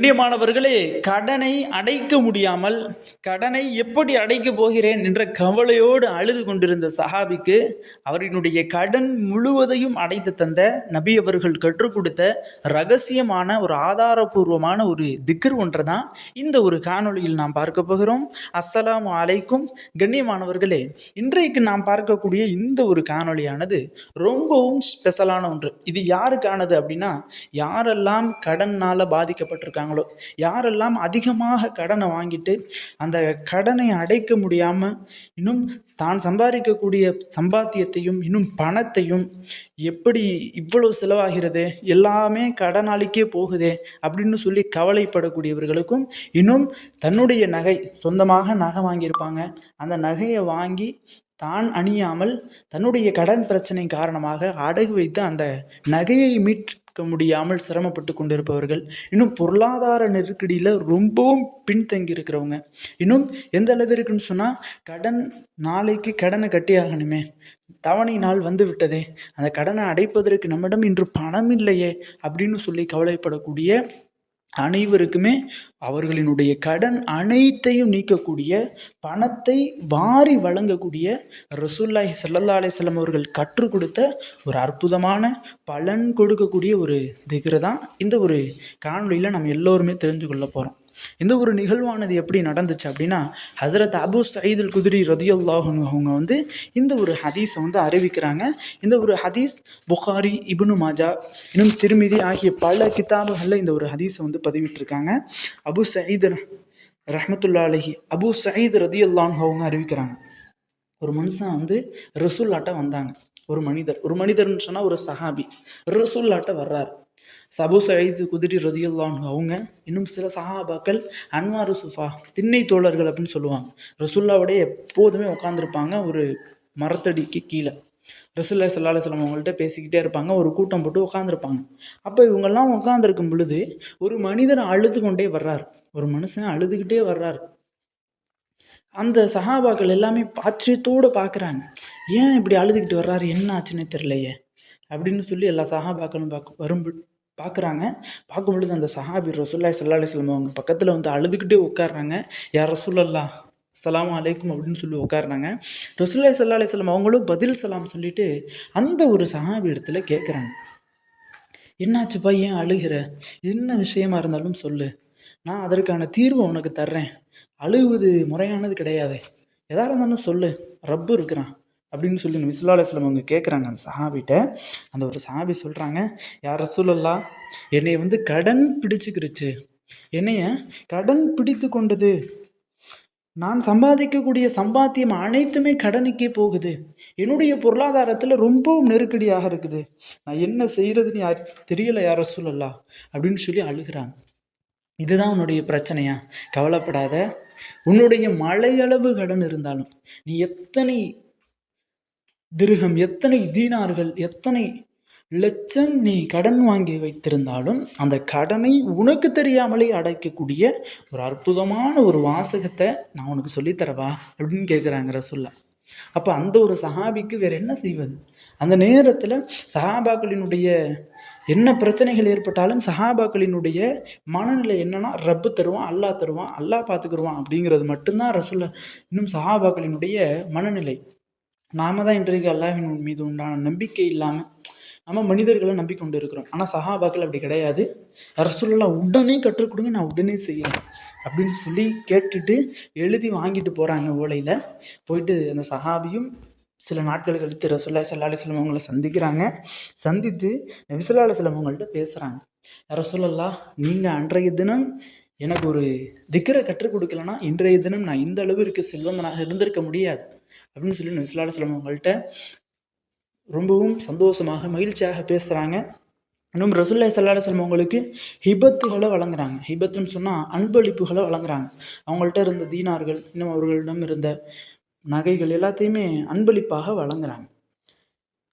கண்ணியமானவர்களே, கடனை அடைக்க முடியாமல் கடனை எப்படி அடைக்கப் போகிறேன் என்ற கவலையோடு அழுது கொண்டிருந்த சஹாபிக்கு அவரினுடைய கடன் முழுவதையும் அடைத்து தந்த நபி அவர்கள் கற்றுக் கொடுத்த ரகசியமான ஒரு ஆதாரபூர்வமான ஒரு திக்ர் ஒன்றை தான் இந்த ஒரு காணொளியில் நாம் பார்க்க போகிறோம். அஸ்ஸலாமு அலைக்கும். கண்ணியமானவர்களே, இன்றைக்கு நாம் பார்க்கக்கூடிய இந்த ஒரு காணொளியானது ரொம்பவும் ஸ்பெஷலான ஒன்று. இது யாருக்கானது அப்படின்னா, யாரெல்லாம் கடனால் பாதிக்கப்பட்டிருக்காங்களோ, யாரெல்லாம் அதிகமாக கடனை வாங்கிட்டு அந்த கடனை அடைக்க முடியாமல் இன்னும் தான் சம்பாதிக்கக்கூடிய சம்பாத்தியத்தையும் இன்னும் பணத்தையும் எப்படி இவ்வளவு செலவாகிறது, எல்லாமே கடனாளிக்கே போகுதே அப்படின்னு சொல்லி கவலைப்படக்கூடியவர்களுக்கும், இன்னும் தன்னுடைய நகை, சொந்தமாக நகை வாங்கியிருப்பாங்க, அந்த நகையை வாங்கி தான் அணியாமல் தன்னுடைய கடன் பிரச்சனை காரணமாக அடகு வைத்து அந்த நகையை மீட்க முடியாமல் சிரமப்பட்டு கொண்டிருப்பவர்கள், இன்னும் பொருளாதார நெருக்கடியில் ரொம்பவும் பின்தங்கி இருக்கிறவங்க, இன்னும் எந்த அளவிற்குன்னு சொன்னால் நாளைக்கு கடனை கட்டி ஆகணுமே, தவணை நாள் வந்து விட்டதே, அந்த கடனை அடைப்பதற்கு நம்மிடம் இன்று பணம் இல்லையே அப்படின்னு சொல்லி கவலைப்படக்கூடிய அனைவருக்குமே அவர்களினுடைய கடன் அனைத்தையும் நீக்கக்கூடிய, பணத்தை வாரி வழங்கக்கூடிய ரசூலுல்லாஹி ஸல்லல்லாஹு அலைஹி வஸல்லம் அவர்கள் கற்றுக் கொடுத்த ஒரு அற்புதமான பலன் கொடுக்கக்கூடிய ஒரு திக்ர் தான் இந்த ஒரு காணொளியில் நம்ம எல்லோருமே தெரிஞ்சு கொள்ள போகிறோம். இந்த ஒரு நிகழ்வானது எப்படி நடந்துச்சு அப்படின்னா, ஹஸரத் அபு சயீத் அல் குத்ரி ரலியல்லாஹு அன்ஹு அவங்க இந்த ஒரு ஹதீஸை அறிவிக்கிறாங்க. இந்த ஒரு ஹதீஸ் புகாரி, இப்னு மாஜா, இன்னும் திர்மிதி ஆகிய பல கிதாபுகளில் இந்த ஒரு ஹதீஸை பதிவிட்டிருக்காங்க. அபு சயீத் ரஹ்மத்துல்லாஹி அலைஹி, அபு சயீத் ரலியல்லாஹு அன்ஹு அவங்க அறிவிக்கிறாங்க, ஒரு மனுஷன் ரசூல்லாட்ட வந்தாங்க. ஒரு மனிதர்னு சொன்னால் ஒரு சஹாபி ரசூல்லாட்ட வர்றார். அபு சயீத் குத்ரி ரலியல்லாஹு அன்ஹு அவங்க, இன்னும் சில சஹாபாக்கள் அன்வாரு சுஃபா, திண்ணை தோழர்கள் அப்படின்னு சொல்லுவாங்க, ரசூல்லாவோடைய எப்போதுமே உட்காந்துருப்பாங்க ஒரு மரத்தடிக்கு கீழே. ரசூலுல்லாஹி ஸல்லல்லாஹு அலைஹி வஸல்லம் அவங்கள்ட்ட பேசிக்கிட்டே இருப்பாங்க, ஒரு கூட்டம் போட்டு உட்காந்துருப்பாங்க. அப்போ இவங்கெல்லாம் உட்காந்துருக்கும் பொழுது ஒரு மனிதர் அழுது கொண்டே வர்றார், ஒரு மனுஷன் அழுதுகிட்டே வர்றார். அந்த சஹாபாக்கள் எல்லாமே ஆச்சரியத்தோடு பார்க்குறாங்க, ஏன் இப்படி அழுதுகிட்டு வர்றாரு, என்ன ஆச்சுன்னே தெரியலையே அப்படின்னு சொல்லி எல்லா சஹாபாக்களும் பார்க்குறாங்க. பார்க்கும் பொழுது அந்த சஹாபி ரசூலுல்லாஹி ஸல்லல்லாஹு அலைஹி வஸல்லம் அவங்க பக்கத்தில் அழுதுகிட்டே உட்கார்றாங்க. யா ரசூலல்லாஹ் அஸ்ஸலாமு அலைக்கும் அப்படின்னு சொல்லி உட்கார்றாங்க. ரசூலுல்லாஹி ஸல்லல்லாஹு அலைஹி வஸல்லம் அவங்களும் பதில் சலாம் சொல்லிட்டு அந்த ஒரு சஹாபி இடத்துல கேட்குறாங்க, என்னாச்சுப்பா, ஏன் அழுகிற, என்ன விஷயமா இருந்தாலும் சொல்லு, நான் அதற்கான தீர்வை உனக்கு தர்றேன், அழுகுவது முறையானது கிடையாது, எதாக இருந்தாலும் சொல்லு, ரப்பு இருக்கிறான் அப்படின்னு சொல்லி நபி ஸல்லல்லாஹு அலைஹி வஸல்லம் அவங்க கேட்குறாங்க அந்த சஹாபிட்ட. அந்த ஒரு சஹாபி சொல்கிறாங்க, யா ரசூலல்லாஹ், என்னை கடன் பிடிச்சிக்கிருச்சு, என்னைய கடன் பிடித்து கொண்டது, நான் சம்பாதிக்கக்கூடிய சம்பாத்தியம் அனைத்துமே கடனுக்கே போகுது, என்னுடைய பொருளாதாரத்தில் ரொம்பவும் நெருக்கடியாக இருக்குது, நான் என்ன செய்கிறதுன்னு தெரியலை யா ரசூலல்லாஹ் அப்படின்னு சொல்லி அழுகிறாங்க. இதுதான் உன்னுடைய பிரச்சனையா? கவலைப்படாத, உன்னுடைய மலையளவு கடன் இருந்தாலும், நீ எத்தனை திர்ஹம், எத்தனை தீனார்கள், எத்தனை லட்சம் நீ கடன் வாங்கி வைத்திருந்தாலும் அந்த கடனை உனக்கு தெரியாமலே அடைக்கக்கூடிய ஒரு அற்புதமான ஒரு வாசகத்தை நான் உனக்கு சொல்லித்தரவா அப்படின்னு கேட்குறாங்க ரசூல்லா. அப்போ அந்த ஒரு சஹாபிக்கு வேறு என்ன செய்வது? அந்த நேரத்தில் சஹாபாக்களினுடைய என்ன பிரச்சனைகள் ஏற்பட்டாலும் சஹாபாக்களினுடைய மனநிலை என்னன்னா, ரப்பு தருவான், அல்லாஹ் தருவான், அல்லாஹ் பார்த்துக்குருவான் அப்படிங்கிறது மட்டும்தான் ரசூல்லா. இன்னும் சஹாபாக்களினுடைய மனநிலை, நாம தான் இன்றைக்கு அல்லாஹ்வின் மீது உண்டான நம்பிக்கை இல்லாமல் நம்ம மனிதர்களை நம்பிக்கொண்டு இருக்கிறோம். ஆனால் சஹாபாக்கள் அப்படி கிடையாது. ரசூலுல்லாஹ் உடனே கற்றுக் கொடுங்க, நான் உடனே செய்யறேன் அப்படின்னு சொல்லி கேட்டுட்டு எழுதி வாங்கிட்டு போகிறாங்க. ஓலையில் போயிட்டு அந்த சஹாபியும் சில நாட்கள் கழித்து ரசூலுல்லாஹி ஸல்லல்லாஹு அலைஹி வஸல்லம் அவங்களை சந்திக்கிறாங்க. சந்தித்து நபி ஸல்லல்லாஹு அலைஹி வஸல்லம் அவங்கள்ட்ட பேசுகிறாங்க, ரசூலுல்லாஹ், நீங்கள் அன்றைய தினம் எனக்கு ஒரு திக்ரை கற்றுக் கொடுக்கலன்னா இன்றைய தினம் நான் இந்த அளவிற்கு செல்வந்தனாக இருந்திருக்க முடியாது அப்படின்னு சொல்லி நபி ஸல்லல்லாஹு அலைஹி வஸல்லம் அவங்கள்ட்ட ரொம்பவும் சந்தோஷமாக மகிழ்ச்சியாக பேசுகிறாங்க. இன்னும் ரசூலுல்லாஹி ஸல்லல்லாஹு அலைஹி வஸல்லம் அவங்களுக்கு ஹிபத்துகளை வழங்குறாங்க. ஹிபத்துன்னு சொன்னால் அன்பளிப்புகளை வழங்குறாங்க. அவங்கள்ட்ட இருந்த தீனார்கள், இன்னும் அவர்களிடம் இருந்த நகைகள் எல்லாத்தையுமே அன்பளிப்பாக வழங்குறாங்க.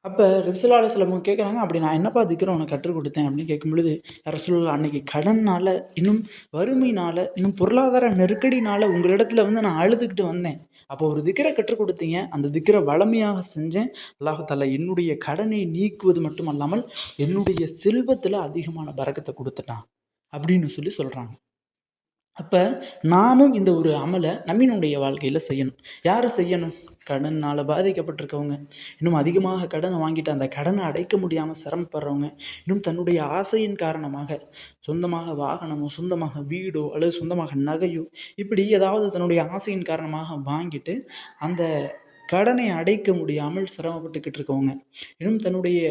அப்போ நபி ஸல்லல்லாஹு அலைஹி வஸல்லம் கேட்குறாங்க, அப்படி நான் என்னப்பா திக்ரை உனக்கு கற்றுக் கொடுத்தேன் அப்படின்னு கேட்கும் பொழுது, ரசூலுல்லாஹ், அன்னைக்கு கடனால், இன்னும் வறுமையினால், இன்னும் பொருளாதார நெருக்கடினால் உங்களிடத்துல நான் அழுதுகிட்டு வந்தேன். அப்போ ஒரு திக்ரை கற்றுக் கொடுத்தீங்க, அந்த திக்ரை வளமையாக செஞ்சேன். அல்லாஹ் தஆலா என்னுடைய கடனை நீக்குவது மட்டும் அல்லாமல் என்னுடைய செல்வத்தில் அதிகமான பரக்கத்தை கொடுத்துட்டான் அப்படின்னு சொல்லி சொல்கிறாங்க. அப்போ நாமும் இந்த ஒரு அமலை நம்மினுடைய வாழ்க்கையில் செய்யணும். யார் செய்யணும்? கடனால் பாதிக்கப்பட்டிருக்கவங்க, இன்னும் அதிகமாக கடனை வாங்கிட்டு அந்த கடனை அடைக்க முடியாமல் சிரமப்படுறவங்க, இன்னும் தன்னுடைய ஆசையின் காரணமாக சொந்தமாக வாகனமோ, சொந்தமாக வீடோ அல்லது சொந்தமாக நகையோ, இப்படி ஏதாவது தன்னுடைய ஆசையின் காரணமாக வாங்கிட்டு அந்த கடனை அடைக்க முடியாமல் சிரமப்பட்டுக்கிட்டு இருக்கவங்க, இன்னும் தன்னுடைய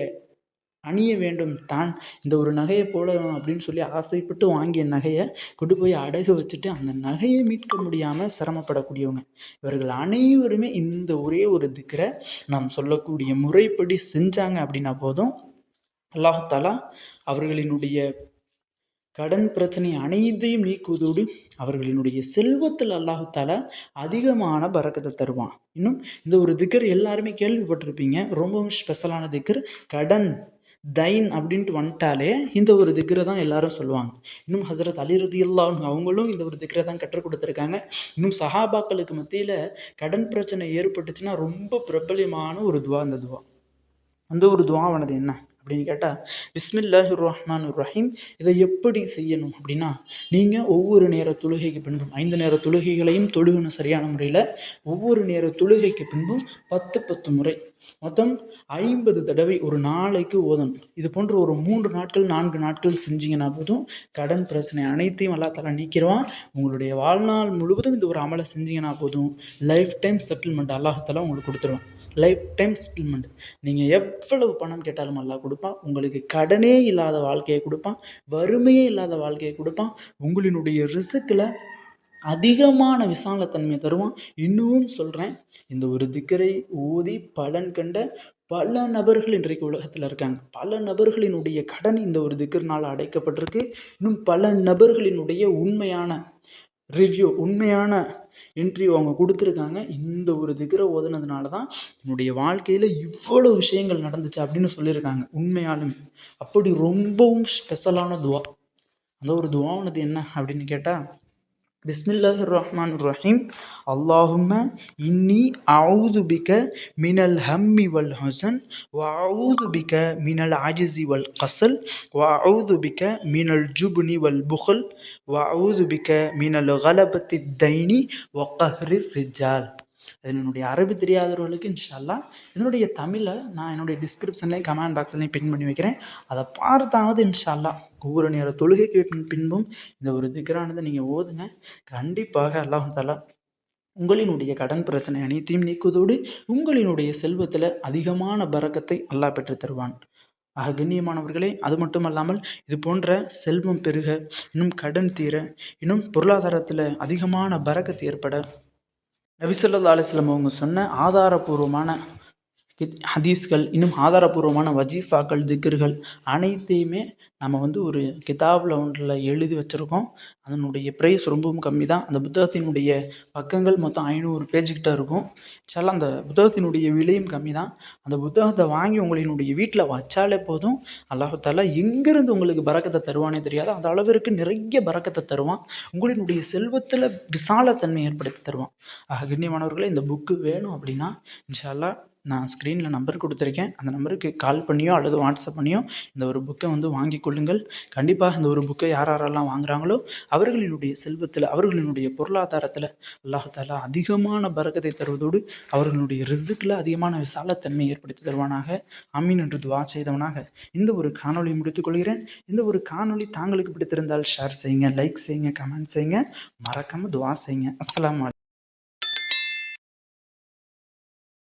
அணிய வேண்டும் தான் இந்த ஒரு நகையை போல அப்படின்னு சொல்லி ஆசைப்பட்டு வாங்கிய நகையை கொண்டு போய் அடகு வச்சுட்டு அந்த நகையை மீட்க முடியாமல் சிரமப்படக்கூடியவங்க, இவர்கள் அனைவருமே இந்த ஒரே ஒரு திக்ரை நாம் சொல்லக்கூடிய முறைப்படி செஞ்சாங்க அப்படின்னா போதும், அல்லாஹ் தஆலா அவர்களினுடைய கடன் பிரச்சனை அனைத்தையும் நீக்குவதோடு அவர்களினுடைய செல்வத்தில் அல்லாஹ் தஆலா அதிகமான பரக்கத்தை தருவான். இன்னும் இந்த ஒரு திக்ர் எல்லாருமே கேள்விப்பட்டிருப்பீங்க. ரொம்பவும் ஸ்பெஷலான திக்ர். கடன் தைன் அப்படின்ட்டு வந்துட்டாலே இந்த ஒரு திக்ரை தான் எல்லாரும் சொல்லுவாங்க. இன்னும் ஹசரத் அலி ரலியல்லாஹு அன்ஹு அவங்களும் இந்த ஒரு திக்ரை தான் கற்றுக் கொடுத்துருக்காங்க. இன்னும் சஹாபாக்களுக்கு மத்தியில் கடன் பிரச்சனை ஏற்பட்டுச்சுன்னா ரொம்ப பிரபலியமான ஒரு துவா இந்த துவா. அந்த ஒரு துவாவானது என்ன அப்படின்னு கேட்டால், பிஸ்மில்லாஹிர் ரஹ்மானிர் ரஹீம். இதை எப்படி செய்யணும் அப்படின்னா, நீங்கள் ஒவ்வொரு நேர தொழுகைக்கு பின்பும் 5 நேர தொழுகைகளையும் தொழுகணும் சரியான முறையில். ஒவ்வொரு நேர தொழுகைக்கு பின்பும் 10 முறை மொத்தம் 50 தடவை ஒரு நாளைக்கு ஓதணும். இது போன்ற ஒரு 3 நாட்கள் 4 நாட்கள் செஞ்சீங்கன்னா போதும், கடன் பிரச்சனை அனைத்தையும் அல்லாஹ் தஆலா நீக்கிடுவான். உங்களுடைய வாழ்நாள் முழுவதும் இந்த ஒரு அமலை செஞ்சீங்கன்னா போதும், லைஃப் டைம் செட்டில்மெண்ட் அல்லாஹ் தஆலா உங்களுக்கு கொடுத்துருவான். Life time settlement. நீங்கள் எவ்வளவு பணம் கேட்டாலும் அல்லாஹ் கொடுப்பான். உங்களுக்கு கடனே இல்லாத வாழ்க்கையை கொடுப்பான், வறுமையே இல்லாத வாழ்க்கையை கொடுப்பான். உங்களினுடைய ரிஸ்கில் அதிகமான விசாலத்தன்மையை தருவான். இன்னும் சொல்கிறேன், இந்த ஒரு திக்கரை ஓதி பலன் கண்ட பல நபர்கள் இன்றைக்கு உலகத்தில் இருக்காங்க. பல நபர்களினுடைய கடன் இந்த ஒரு திக்கர்னால் அடைக்கப்பட்டிருக்கு. இன்னும் பல நபர்களினுடைய உண்மையான ரிவ்யூ, உண்மையான இன்டர்வியூ அவங்க கொடுத்துருக்காங்க. இந்த ஒரு திக்ரை ஓதுனதுனால தான் என்னுடைய வாழ்க்கையில் இவ்வளோ விஷயங்கள் நடந்துச்சு அப்படின்னு சொல்லியிருக்காங்க. உண்மையாலுமே அப்படி ரொம்பவும் ஸ்பெஷலான துவா. அந்த ஒரு துவானது என்ன அப்படின்னு கேட்டால், பிஸ்மில்லாஹிர் ரஹ்மானிர் ரஹீம். அல்லாஹும்ம இன்னி அஊது பிக மினல் ஹம்மி வல் ஹஸன் வ அஊது பிக மினல் அஜ்ஸி வல் கஸல் வ அஊது பிக மினல் ஜுப்னி வல் புக்ல் வ அஊது பிக மினல் கலபத்தி தைனி வ கஹ்ரிர் ரிஜால். என்னுடைய அரபி தெரியாதவர்களுக்கு இன்ஷா அல்லாஹ் இதனுடைய தமிழை நான் என்னுடைய டிஸ்கிரிப்ஷன்லேயும் கமெண்ட் பாக்ஸ்லையும் பின் பண்ணி வைக்கிறேன். அதை பார்த்தாவது இன்ஷா அல்லாஹ் ஒவ்வொரு நேர தொழுகைக்கு பின்பும் இந்த ஒரு திக்ரானதை நீங்கள் ஓதுங்க. கண்டிப்பாக அல்லாஹ் தஆலா உங்களினுடைய கடன் பிரச்சனை அனைத்தையும் நீக்குவதோடு உங்களினுடைய செல்வத்தில் அதிகமான பரக்கத்தை அல்லாஹ் பெற்று தருவான். ஆக கண்ணியமானவர்களே, அது மட்டுமல்லாமல் இது போன்ற செல்வம் பெருக, இன்னும் கடன் தீர, இன்னும் பொருளாதாரத்தில் அதிகமான பரக்கத்து ஏற்பட நபி ஸல்லல்லாஹு அலைஹி வஸல்லம் அவங்க சொன்ன ஆதாரபூர்வமான ஹதீஸ்கள், இன்னும் ஆதாரபூர்வமான வஜீஃபாக்கள், திக்ர்கள் அனைத்தையுமே நம்ம ஒரு கிதாபில் ஒன்றில் எழுதி வச்சுருக்கோம். அதனுடைய ப்ரைஸ் ரொம்பவும் கம்மி தான். அந்த புத்தகத்தினுடைய பக்கங்கள் மொத்தம் 500 பேஜுக்கிட்ட இருக்கும். சில அந்த புத்தகத்தினுடைய விலையும் கம்மி தான். அந்த புத்தகத்தை வாங்கி உங்களினுடைய வீட்டில் வச்சாலே போதும், அல்லாஹ் தஆலா எங்கேருந்து உங்களுக்கு பரக்கத்தை தருவானே தெரியாது, அந்த அளவிற்கு நிறைய பரக்கத்தை தருவான். உங்களினுடைய செல்வத்தில் விசாலத்தன்மை ஏற்படுத்தி தருவான். ஆக கண்ணியமானவர்களே, இந்த புக்கு வேணும் அப்படின்னா இன்ஷா அல்லாஹ் நான் ஸ்க்ரீனில் நம்பர் கொடுத்துருக்கேன். அந்த நம்பருக்கு கால் பண்ணியோ அல்லது வாட்ஸ்அப் பண்ணியோ இந்த ஒரு புக்கை வாங்கி கொள்ளுங்கள். கண்டிப்பாக இந்த ஒரு புக்கை யாரெல்லாம் வாங்குகிறாங்களோ அவர்களினுடைய செல்வத்தில், அவர்களினுடைய பொருளாதாரத்தில் அல்லாஹ் தஆலா அதிகமான பரக்கத்தை தருவதோடு அவர்களுடைய ரிஸ்கில் அதிகமான விசாலத்தன்மை ஏற்படுத்தி தருவானாக. ஆமீன் என்று துவா செய்தவனாக இந்த ஒரு காணொலி முடித்துக்கொள்கிறேன். இந்த ஒரு காணொலி தாங்களுக்கு பிடித்திருந்தால் ஷேர் செய்யுங்க, லைக் செய்யுங்க, கமெண்ட் செய்யுங்க, மறக்காமல் துவா செய்யுங்க. அஸ்ஸலாமு அலைக்கும்.